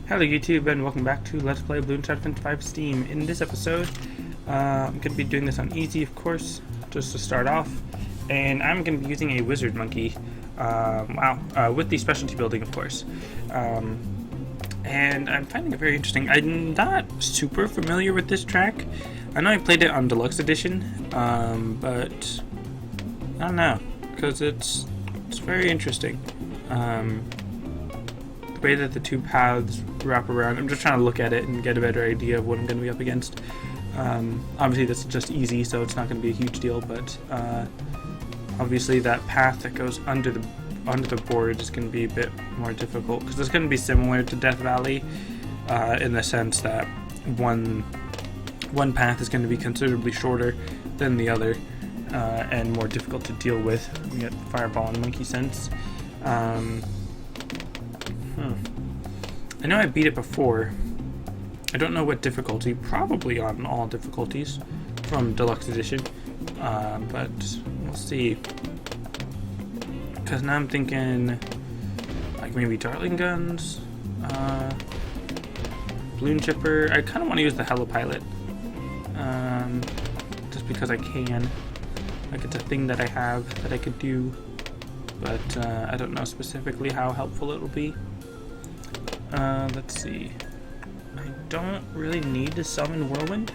Hello YouTube and welcome back to Let's Play BTD5 Steam. In this episode, I'm going to be doing this on easy, of course, just to start off. And I'm going to be using a wizard monkey, with the specialty building, of course. And I'm finding it very interesting. I'm not super familiar with this track. I know I played it on Deluxe Edition, but I don't know, because it's very interesting. The way that the two paths wrap around, I'm just trying to look at it and get a better idea of what I'm going to be up against. Obviously this is just easy, so it's not going to be a huge deal, but obviously that path that goes under the board is going to be a bit more difficult, because it's going to be similar to Death Valley in the sense that one path is going to be considerably shorter than the other and more difficult to deal with. We get Fireball and Monkey Sense. I know I beat it before. I don't know what difficulty, probably on all difficulties from Deluxe Edition, but we'll see. Because now I'm thinking like maybe Dartling Guns, Balloon Chipper. I kind of want to use the Helipilot, just because I can. Like, it's a thing that I have that I could do, but I don't know specifically how helpful it will be. Let's see. I don't really need to summon Whirlwind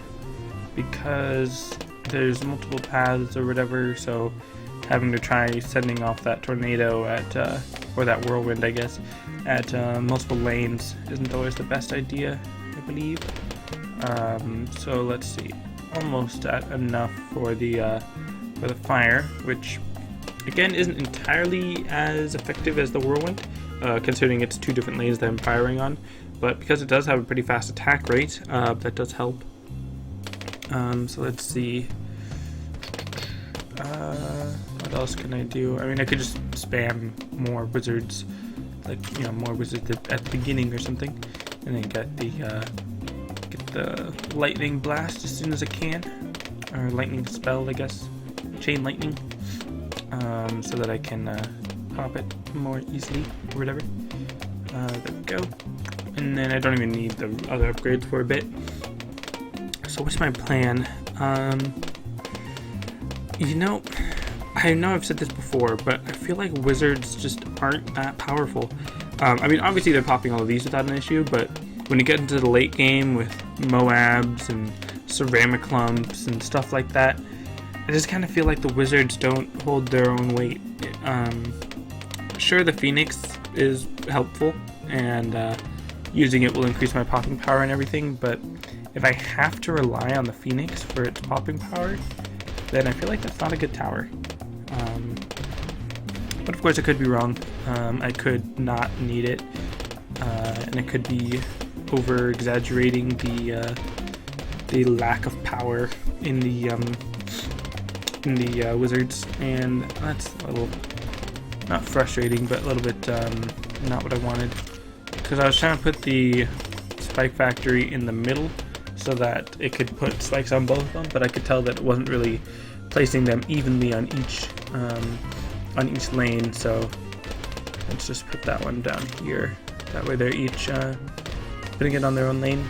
because there's multiple paths or whatever, so having to try sending off that tornado at, or that whirlwind, I guess, at multiple lanes isn't always the best idea, I believe. So let's see. Almost at enough for the fire, which again isn't entirely as effective as the whirlwind, considering it's two different lanes that I'm firing on, but because it does have a pretty fast attack rate, that does help. So let's see. What else can I do? I mean, I could just spam more wizards, like, you know, more wizards at the beginning or something, and then get the lightning blast as soon as I can, or lightning spell, I guess, chain lightning, so that I can pop it more easily or whatever. There we go. And then I don't even need the other upgrades for a bit. So what's my plan? You know, I know I've said this before, but I feel like wizards just aren't that powerful. I mean, obviously they're popping all of these without an issue, but when you get into the late game with Moabs and ceramic clumps and stuff like that, I just kind of feel like the wizards don't hold their own weight. Sure, the Phoenix is helpful, and using it will increase my popping power and everything, but if I have to rely on the Phoenix for its popping power, then I feel like that's not a good tower. But of course I could be wrong. I could not need it, and I could be over exaggerating the lack of power in the wizards, and that's a little, not frustrating, but a little bit not what I wanted, because I was trying to put the spike factory in the middle so that it could put spikes on both of them, but I could tell that it wasn't really placing them evenly on each lane, so let's just put that one down here. That way they're each putting it on their own lane.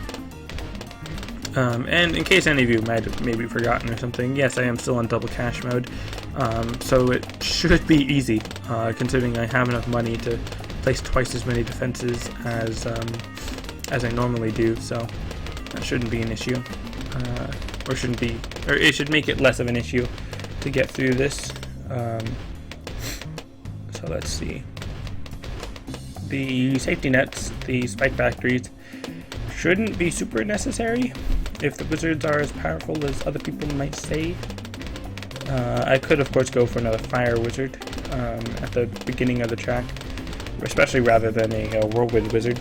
And in case any of you might have maybe forgotten or something, yes, I am still on double cash mode, so it should be easy, considering I have enough money to place twice as many defenses as I normally do, so that shouldn't be an issue, or it should make it less of an issue to get through this. So let's see. The safety nets, the spike factories, shouldn't be super necessary if the wizards are as powerful as other people might say. I could of course go for another fire wizard at the beginning of the track, especially rather than a whirlwind wizard.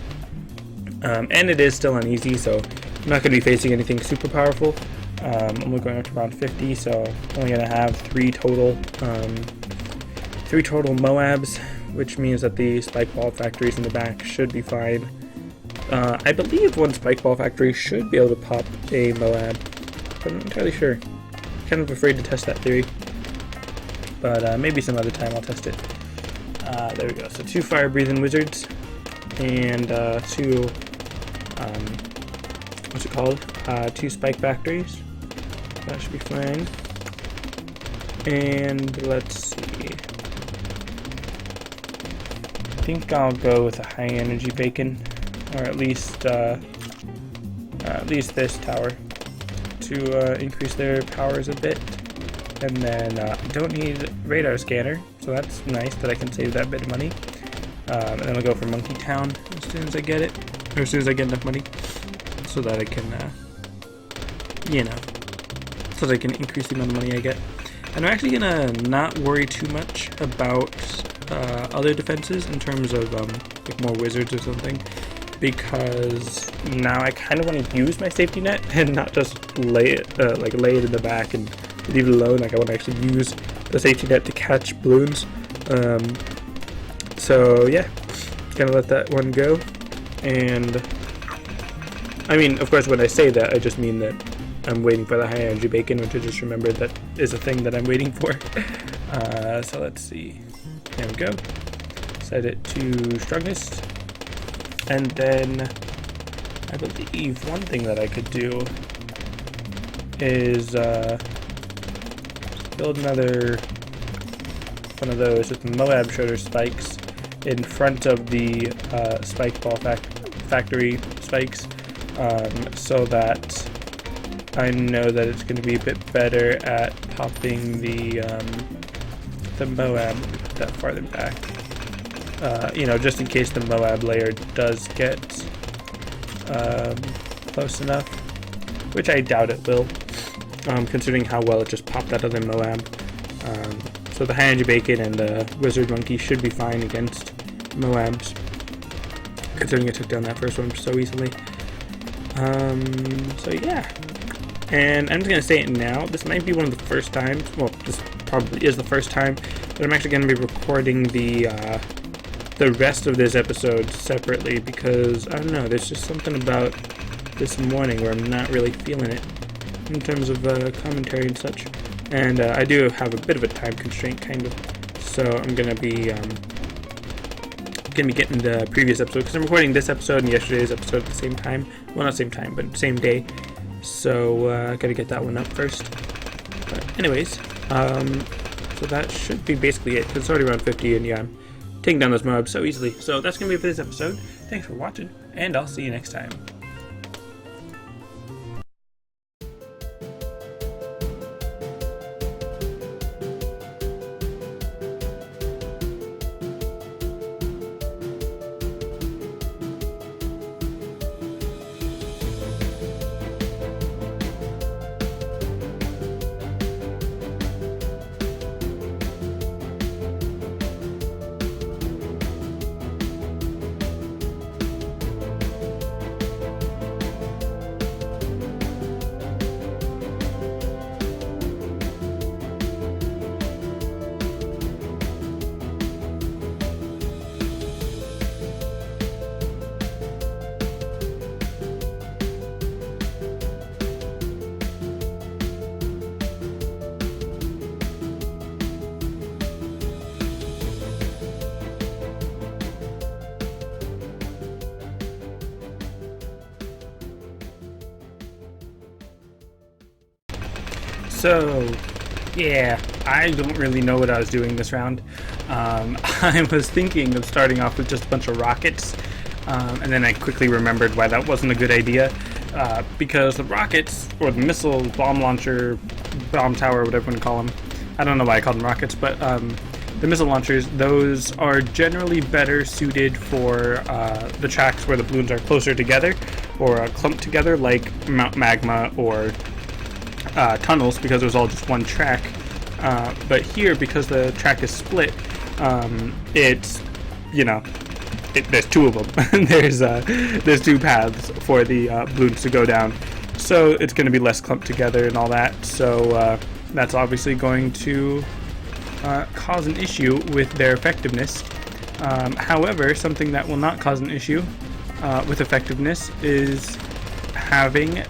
And it is still uneasy, so I'm not going to be facing anything super powerful. I'm only going up to around 50, so I'm only going to have three total Moabs, which means that the spike ball factories in the back should be fine. I believe one spike ball factory should be able to pop a Moab, but I'm not entirely sure. Kind of afraid to test that theory, but maybe some other time I'll test it. There we go. So two fire breathing wizards and two what's it called? 2 spike factories. That should be fine. And let's see. I think I'll go with a high energy beacon, or at least this tower, to increase their powers a bit. And then I don't need radar scanner, so that's nice that I can save that bit of money. And then I'll go for Monkey Town as soon as I get it, or as soon as I get enough money, so that I can, so that I can increase the amount of money I get. And I'm actually gonna not worry too much about other defenses in terms of like more wizards or something, because now I kind of want to use my safety net and not just lay it in the back and leave it alone. Like, I want to actually use the safety net to catch balloons. So yeah, gonna let that one go. And I mean, of course, when I say that, I just mean that I'm waiting for the high energy bacon, which I just remembered that is a thing that I'm waiting for. So let's see. There we go. Set it to strongest. And then I believe one thing that I could do is build another one of those with the Moab Shredder spikes in front of the spike ball factory spikes, so that I know that it's going to be a bit better at popping the Moab that farther back. Just in case the Moab layer does get close enough, which I doubt it will, considering how well it just popped out of the Moab. So the high energy bacon and the wizard monkey should be fine against Moabs, considering I took down that first one so easily. So yeah, and I'm just gonna say it now. This might be one of the first times. Well, this probably is the first time that I'm actually gonna be recording the rest of this episode separately, because I don't know. There's just something about this morning where I'm not really feeling it in terms of commentary and such. And I do have a bit of a time constraint, kind of. So I'm gonna be getting the previous episode, because I'm recording this episode and yesterday's episode at the same time. Well, not same time, but same day. So I gotta get that one up first. But anyways, so that should be basically it, because it's already around 50, and yeah, I'm taking down those mobs so easily. So that's gonna be it for this episode. Thanks for watching, and I'll see you next time. So, yeah, I don't really know what I was doing this round. I was thinking of starting off with just a bunch of rockets, and then I quickly remembered why that wasn't a good idea, because the rockets, or the missile, bomb launcher, bomb tower, whatever you want to call them, I don't know why I call them rockets, but the missile launchers, those are generally better suited for the tracks where the balloons are closer together, or clumped together, like Mount Magma or tunnels, because it was all just one track. But here, because the track is split, it's, there's two of them. there's two paths for the balloons to go down, so it's going to be less clumped together and all that. So that's obviously going to cause an issue with their effectiveness. However, something that will not cause an issue with effectiveness is having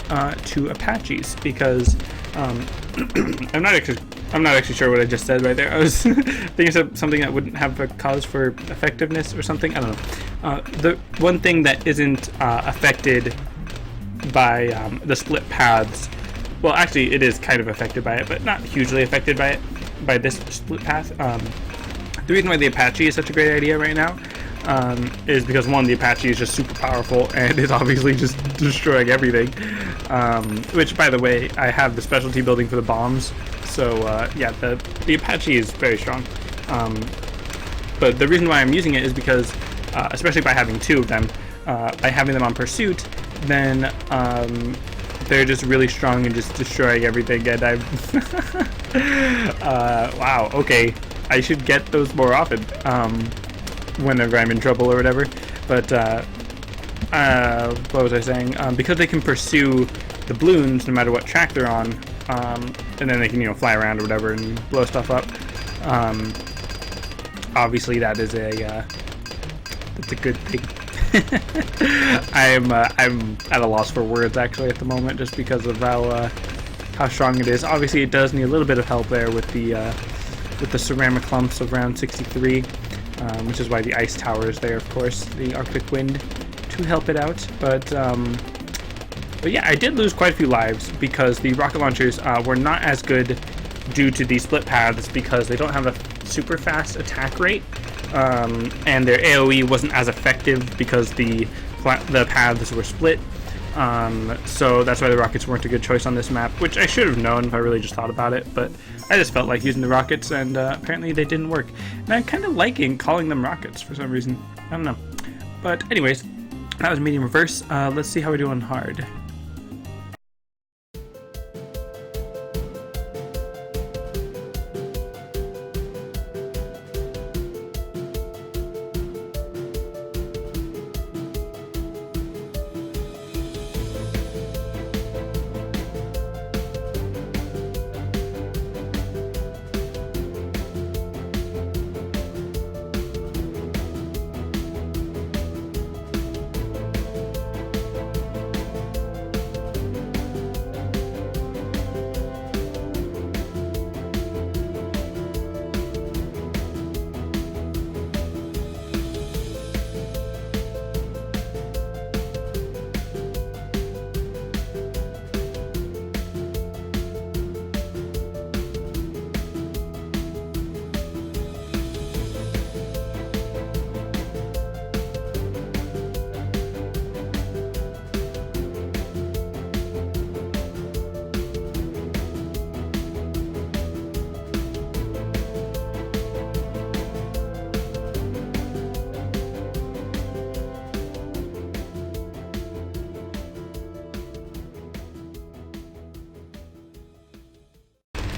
two Apaches, because I'm not actually I'm not actually sure what I just said right there. I was thinking of something that wouldn't have a cause for effectiveness or something. I don't know. The one thing that isn't affected by the split paths, well, actually, it is kind of affected by it, but not hugely affected by it, by this split path. The reason why the Apache is such a great idea right now is because, one, the Apache is just super powerful and is obviously just destroying everything. Which, by the way, I have the specialty building for the bombs, so yeah, the Apache is very strong. But the reason why I'm using it is because, especially by having two of them, by having them on pursuit, then they're just really strong and just destroying everything. And I'm wow, okay, I should get those more often whenever I'm in trouble or whatever. But what was I saying? Because they can pursue the balloons no matter what track they're on, and then they can, you know, fly around or whatever and blow stuff up. Obviously, that's a good thing. I'm at a loss for words actually at the moment, just because of how strong it is. Obviously, it does need a little bit of help there with the ceramic clumps of round 63, which is why the ice tower is there, of course, the Arctic wind to help it out. But yeah, I did lose quite a few lives because the rocket launchers were not as good due to the split paths, because they don't have a super fast attack rate, and their AoE wasn't as effective because the paths were split. So that's why the rockets weren't a good choice on this map, which I should have known if I really just thought about it, but I just felt like using the rockets, and apparently they didn't work. And I'm kind of liking calling them rockets for some reason. I don't know. But anyways, that was medium reverse. Let's see how we do on hard.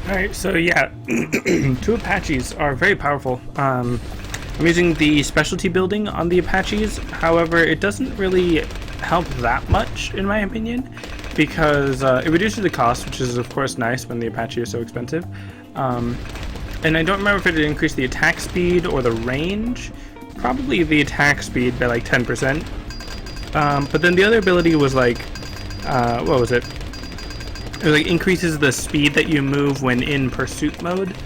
Alright, so yeah, two Apaches are very powerful. I'm using the specialty building on the Apaches, however, it doesn't really help that much, in my opinion, because it reduces the cost, which is of course nice when the Apache is so expensive. And I don't remember if it increased the attack speed or the range. Probably the attack speed by like 10%. But then the other ability was like, what was it? It like increases the speed that you move when in pursuit mode,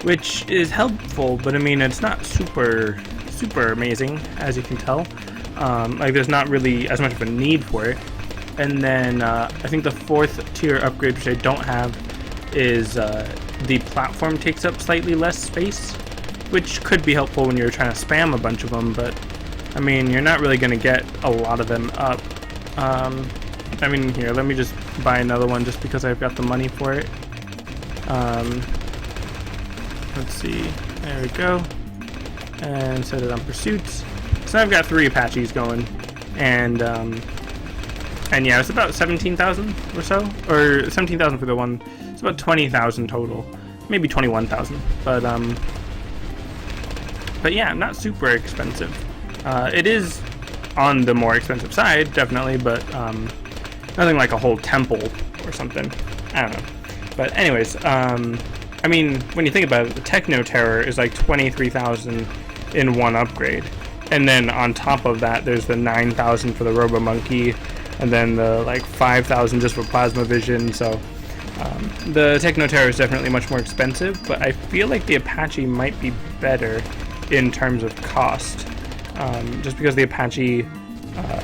which is helpful, but I mean, it's not super amazing, as you can tell. Like, there's not really as much of a need for it. And then I think the 4th tier upgrade, which I don't have, is the platform takes up slightly less space, which could be helpful when you're trying to spam a bunch of them, but I mean, you're not really going to get a lot of them up. I mean, here, let me just buy another one just because I've got the money for it. Let's see, there we go, and set it on pursuits. So I've got 3 Apaches going, and yeah, it's about 17,000 or so, or 17,000 for the one. It's about 20,000 total, maybe 21,000. But yeah, not super expensive. It is on the more expensive side, definitely, but nothing like a whole temple or something. I don't know. But anyways, I mean, when you think about it, the Techno Terror is like 23,000 in one upgrade. And then on top of that, there's the 9,000 for the Robo Monkey, and then the like 5,000 just for Plasma Vision. So The Techno Terror is definitely much more expensive, but I feel like the Apache might be better in terms of cost. Just because the Apache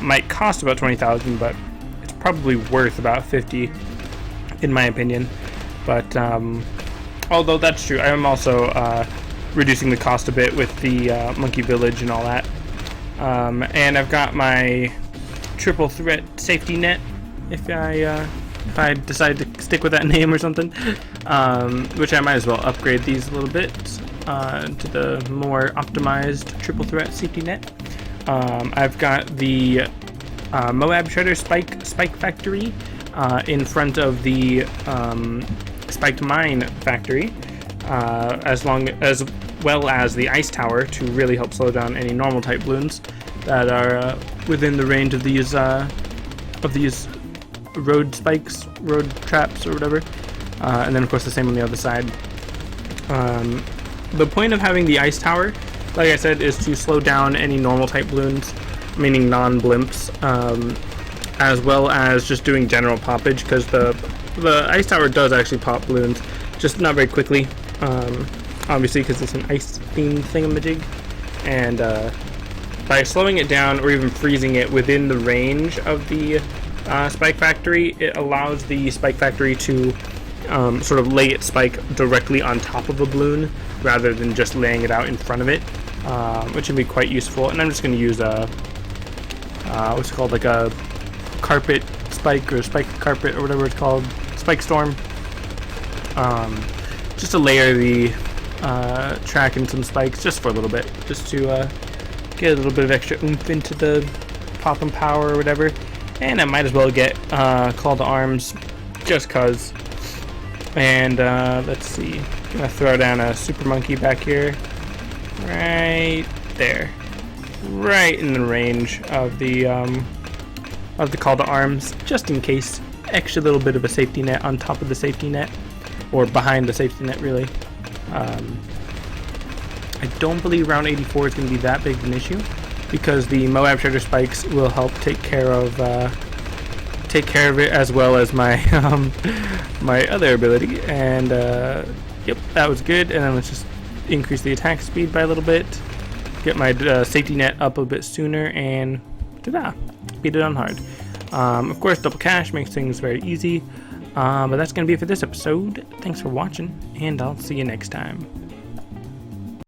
might cost about 20,000, but it's probably worth about 50, in my opinion. But although that's true, I am also reducing the cost a bit with the Monkey Village and all that. And I've got my triple threat safety net, if I decide to stick with that name or something, which I might as well upgrade these a little bit to the more optimized triple threat safety net. I've got the Moab Shredder Spike Factory in front of the Spiked Mine Factory, as well as the Ice Tower to really help slow down any normal type balloons that are within the range of these road spikes, road traps, or whatever. And then of course the same on the other side. The point of having the Ice Tower, like I said, is to slow down any normal type balloons, meaning non-blimps, as well as just doing general poppage, because the Ice Tower does actually pop balloons, just not very quickly, obviously because it's an ice themed thingamajig. And by slowing it down or even freezing it within the range of the Spike Factory, it allows the Spike Factory to sort of lay its spike directly on top of a balloon rather than just laying it out in front of it, which can be quite useful. And I'm just going to use a what's it called, like a carpet spike or spike carpet or whatever it's called, spike storm, just to layer the track in some spikes just for a little bit, just to get a little bit of extra oomph into the pop and power or whatever. And I might as well get Call to Arms just cause. And let's see, gonna throw down a Super Monkey back here, right there, right in the range of the Call to Arms, just in case. Extra little bit of a safety net on top of the safety net, or behind the safety net, really. I don't believe round 84 is going to be that big of an issue, because the Moab Shredder spikes will help take care of it, as well as my my other ability. And yep, that was good. And then let's just increase the attack speed by a little bit, get my safety net up a bit sooner, and ta-da, beat it on hard. Of course, double cash makes things very easy. But that's going to be it for this episode. Thanks for watching, and I'll see you next time.